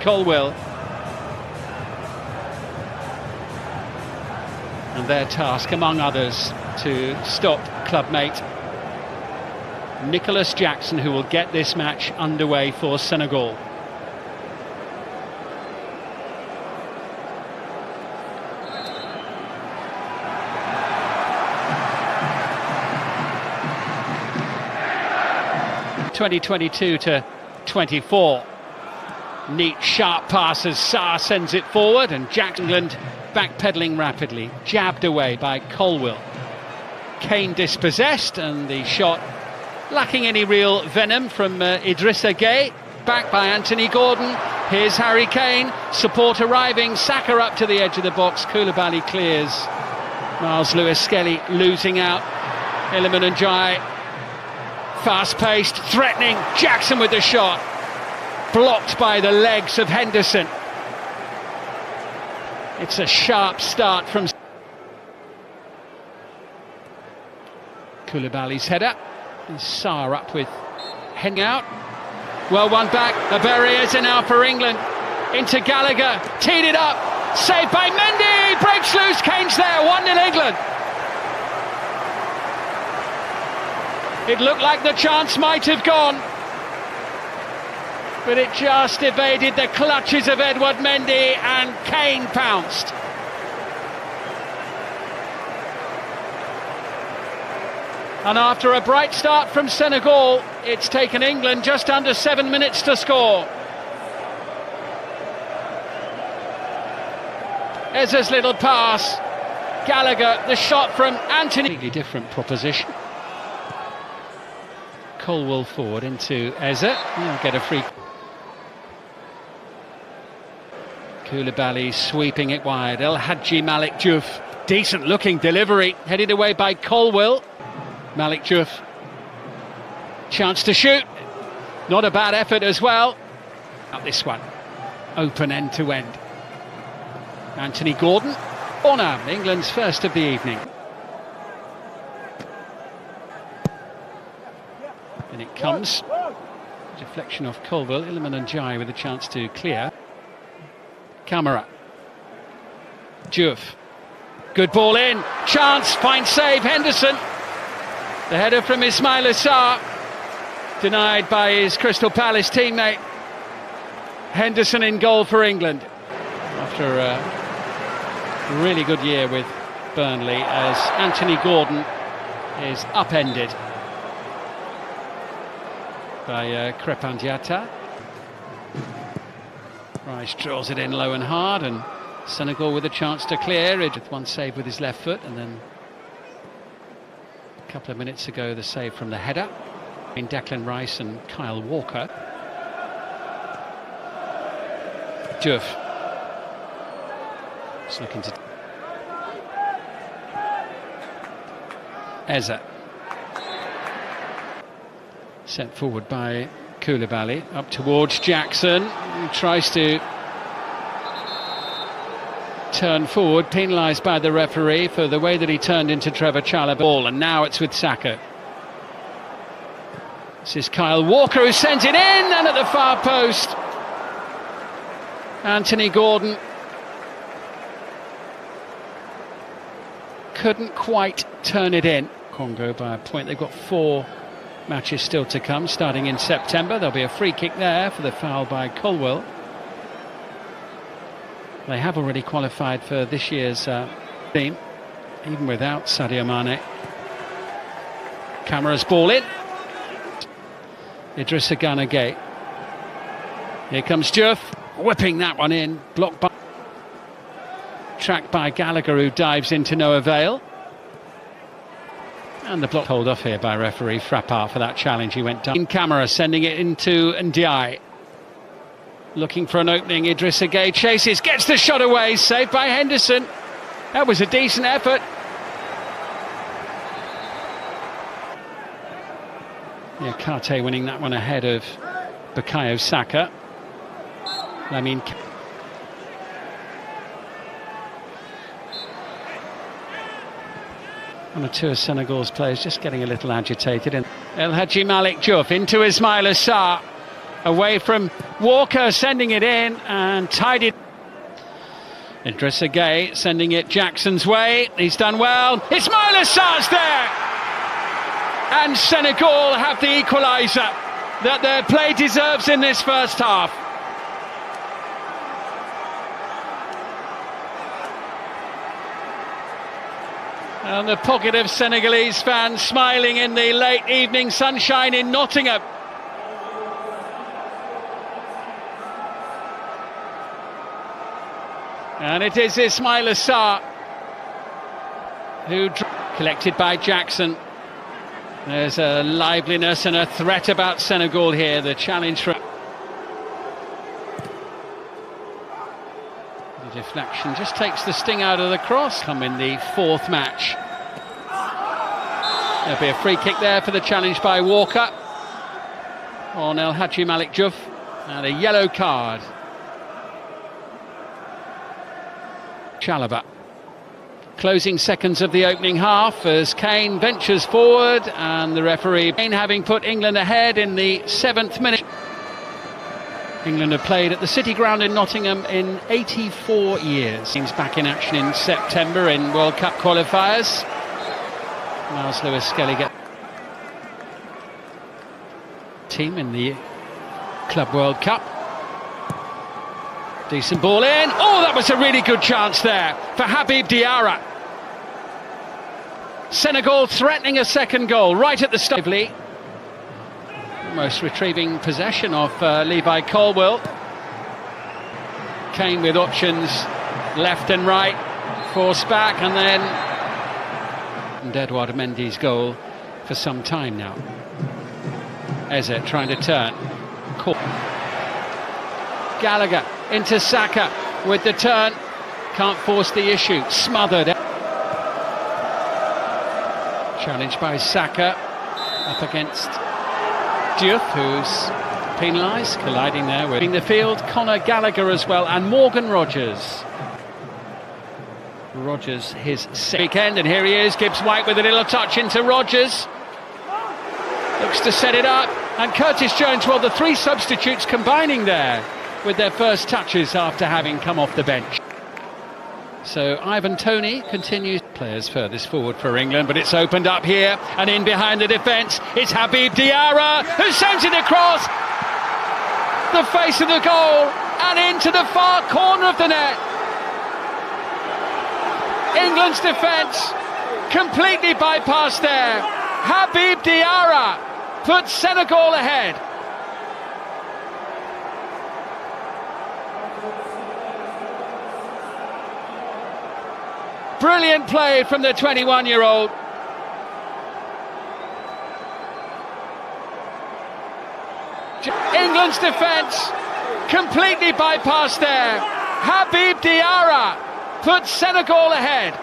Colwill. And their task, among others, to stop clubmate Nicholas Jackson, who will get this match underway for Senegal. (2022-24). Neat, sharp pass as Sarr sends it forward, and Jackson backpedaling rapidly, jabbed away by Colwill. Kane dispossessed, and the shot lacking any real venom from Idrissa Gueye. Back by Anthony Gordon. Here's Harry Kane. Support arriving. Saka up to the edge of the box. Koulibaly clears. Miles Lewis-Skelly losing out. Iliman Ndiaye. Fast-paced, threatening. Jackson with the shot. Blocked by the legs of Henderson. It's a sharp start from Koulibaly's header. And Sarr up with heading out. Well, one back. The barriers are now for England. Into Gallagher. Teed it up. Saved by Mendy. Breaks loose. Kane's there. 1-0 England. It looked like the chance might have gone, but it just evaded the clutches of Edouard Mendy, and Kane pounced. And after a bright start from Senegal, it's taken England just under 7 minutes to score. Eze's little pass. Gallagher, the shot from Anthony. Completely different proposition. Colwill forward into Eze. He'll get a free. Koulibaly sweeping it wide. El Hadji Malik Diouf. Decent looking delivery. Headed away by Colwill. Malik Diouf. Chance to shoot. Not a bad effort as well. Not this one. Open end to end. Anthony Gordon. Corner. England's first of the evening. And it comes. Deflection off Colwill. Iliman Ndiaye with a chance to clear. Camara. Diouf. Good ball in. Chance. Fine save. Henderson. The header from Ismaila Sarr. Denied by his Crystal Palace teammate. Henderson in goal for England. After a really good year with Burnley, as Anthony Gordon is upended by Crépin Diatta. Rice draws it in low and hard, and Senegal with a chance to clear it with one save with his left foot, and then a couple of minutes ago the save from the header in Declan Rice and Kyle Walker. Diouf is looking to Eze. Set forward by Koulibaly, up towards Jackson. He tries to turn forward, penalised by the referee for the way that he turned into Trevor Chalobah ball, and now it's with Saka. This is Kyle Walker who sends it in, and at the far post Anthony Gordon couldn't quite turn it in. Congo by a point. They've got 4 matches still to come, starting in September. There'll be a free kick there for the foul by Colwill. They have already qualified for this year's team, even without Sadio Mane. Camara's ball in. Idrissa Gueye. Here comes Diouf, whipping that one in, blocked by, tracked by Gallagher, who dives into no avail. And the block hold off here by referee Frappart for that challenge. He went down. In Camara sending it into Ndiaye. Looking for an opening. Idrissa Gueye chases, gets the shot away, saved by Henderson. That was a decent effort. Yeah, Karte winning that one ahead of Bukayo Saka. I mean, one or two of Senegal's players just getting a little agitated. And El Hadji Malik Diouf into Ismaila Sarr. away from Walker, sending it in and tied it. Idrissa Gueye sending it Jackson's way. He's done well. Ismail Assar's there! And Senegal have the equaliser that their play deserves in this first half. And the pocket of Senegalese fans smiling in the late evening sunshine in Nottingham. And it is Ismail Assar who collected by Jackson. There's a liveliness and a threat about Senegal here. The challenge from the deflection just takes the sting out of the cross. Come in the fourth match. There'll be a free kick there for the challenge by Walker on El Hadji Malik Diouf, and a yellow card. Chalobah. Closing seconds of the opening half as Kane ventures forward, and the referee, Kane having put England ahead in the 7th minute. England have played at the City Ground in Nottingham in 84 years. He's back in action in September in World Cup qualifiers. Miles Lewis-Skelly get team in the Club World Cup. Decent ball in. Oh, that was a really good chance there for Habib Diarra. Senegal threatening a second goal right at the start. Almost retrieving possession of Levi Colwill. Kane with options left and right, forced back, and then Edouard Mendy's goal for some time now. Eze trying to turn. Gallagher into Saka with the turn. Can't force the issue. Smothered. Challenged by Saka. Up against Diouf, who's penalised. Colliding there with in the field. Conor Gallagher as well. And Morgan Rogers. Rogers his weekend, and here he is. Gibbs White with a little touch into Rogers. Looks to set it up. And Curtis Jones, well, the three substitutes combining there with their first touches after having come off the bench. So Ivan Toney continues. Players furthest forward for England, but it's opened up here and in behind the defence. It's Habib Diarra who sends it across the face of the goal and into the far corner of the net. England's defence completely bypassed there. Habib Diarra puts Senegal ahead. Brilliant play from the 21-year-old. England's defence completely bypassed there. Habib Diarra puts Senegal ahead.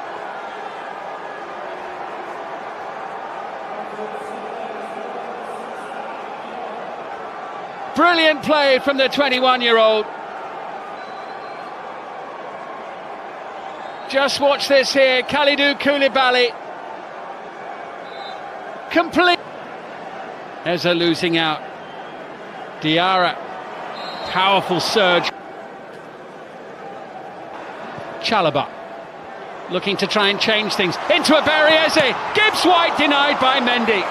Brilliant play from the 21-year-old. Just watch this here, Kalidou Koulibaly. Complete. There's a losing out. Diarra. Powerful surge. Chalobah. Looking to try and change things. Into a Barry Eze. Gibbs White denied by Mendy.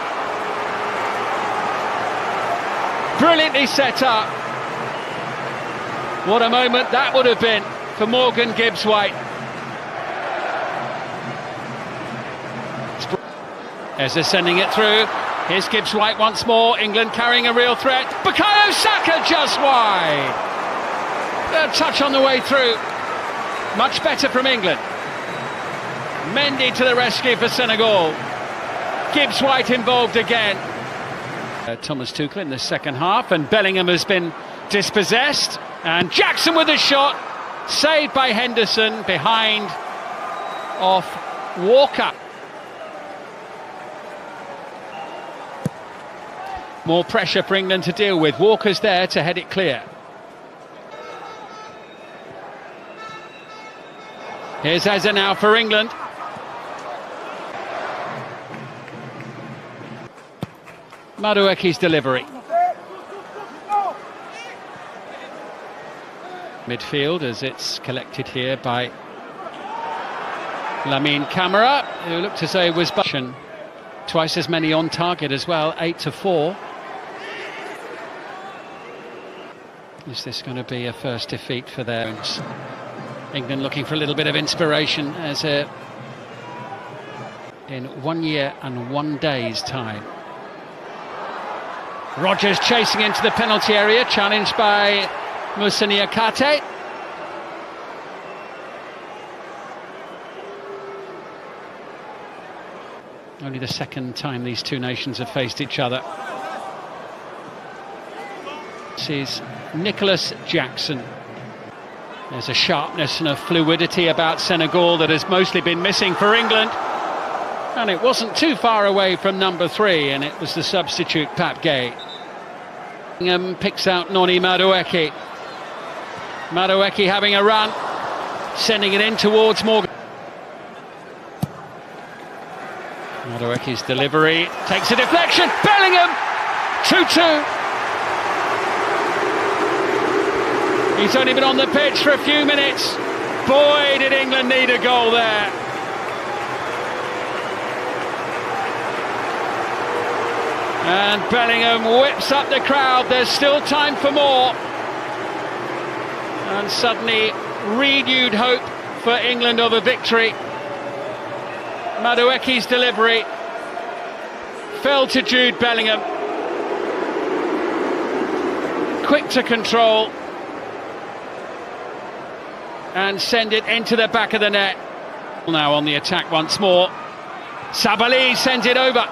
Brilliantly set up. What a moment that would have been for Morgan Gibbs White. Eze sending it through. Here's Gibbs White once more. England carrying a real threat. Bukayo Saka just wide. A touch on the way through. Much better from England. Mendy to the rescue for Senegal. Gibbs White involved again. Thomas Tuchel in the second half, and Bellingham has been dispossessed. And Jackson with a shot. Saved by Henderson behind off Walker. More pressure for England to deal with. Walker's there to head it clear. Here's Eze now for England. Madueke's delivery. Midfield as it's collected here by Lamine Camara, who looked as though he was twice as many on target as well, 8-4. Is this going to be a first defeat for them? England looking for a little bit of inspiration as in 1 year and 1 day's time. Rodgers chasing into the penalty area, challenged by Moussa Niakhaté. Only the second time these two nations have faced each other. This is Nicholas Jackson. There's a sharpness and a fluidity about Senegal that has mostly been missing for England. And it wasn't too far away from number 3, and it was the substitute Pape Gueye. Picks out Noni Madueke. Madueke having a run, sending it in towards Morgan. Madueke's delivery takes a deflection. Bellingham, 2-2. He's only been on the pitch for a few minutes. Boy, did England need a goal there. And Bellingham whips up the crowd. There's still time for more. And suddenly renewed hope for England of a victory. Madueke's delivery fell to Jude Bellingham. Quick to control and send it into the back of the net. Now on the attack once more. Sabali sends it over.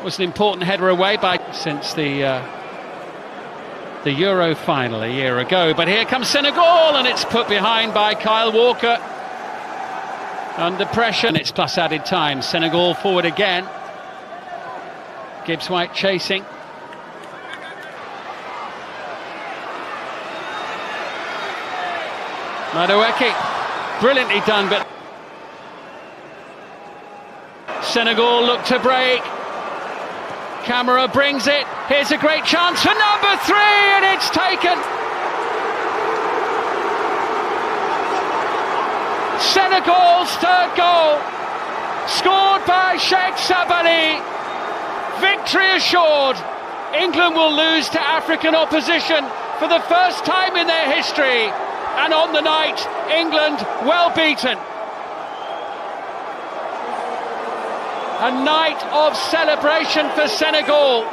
Was an important header away since the Euro final a year ago. But here comes Senegal, and it's put behind by Kyle Walker. Under pressure, and it's plus added time. Senegal forward again. Gibbs White chasing. Madueke, brilliantly done, but Senegal look to break. Camara brings it. Here's a great chance for number 3, and it's taken. Senegal's third goal, scored by Sheikh Sabali. Victory assured. England will lose to African opposition for the first time in their history. And on the night, England well beaten. A night of celebration for Senegal.